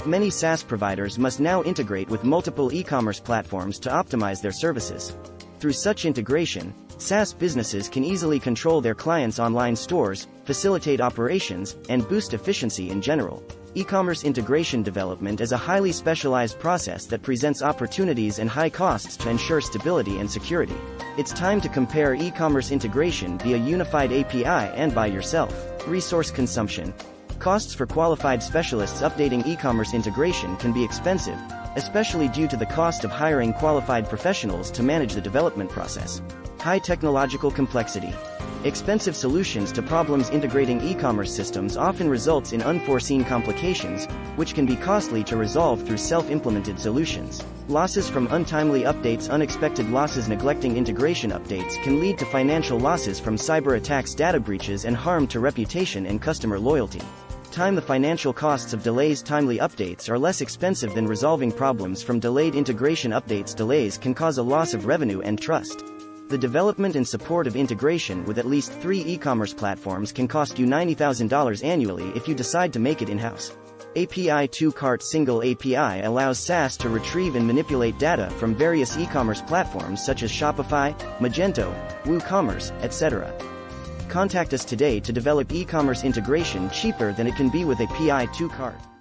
Many SaaS providers must now integrate with multiple e-commerce platforms to optimize their services. Through such integration, SaaS businesses can easily control their clients' online stores, facilitate operations, and boost efficiency in general. E-commerce integration development is a highly specialized process that presents opportunities and high costs to ensure stability and security. It's time to compare e-commerce integration via unified API and by yourself. Resource consumption. Costs for qualified specialists updating e-commerce integration can be expensive, especially due to the cost of hiring qualified professionals to manage the development process. High technological complexity. Expensive solutions to problems integrating e-commerce systems often results in unforeseen complications, which can be costly to resolve through self-implemented solutions. Losses from untimely updates. Unexpected losses. Neglecting integration updates can lead to financial losses from cyber attacks, data breaches, and harm to reputation and customer loyalty. Time. The financial costs of delays. Timely updates are less expensive than resolving problems from delayed integration updates. Delays can cause a loss of revenue and trust. The development and support of integration with at least 3 e-commerce platforms can cost you $90,000 annually if you decide to make it in-house. API2Cart. Single API allows SaaS to retrieve and manipulate data from various e-commerce platforms such as Shopify, Magento, WooCommerce, etc. Contact us today to develop e-commerce integration cheaper than it can be with API2Cart.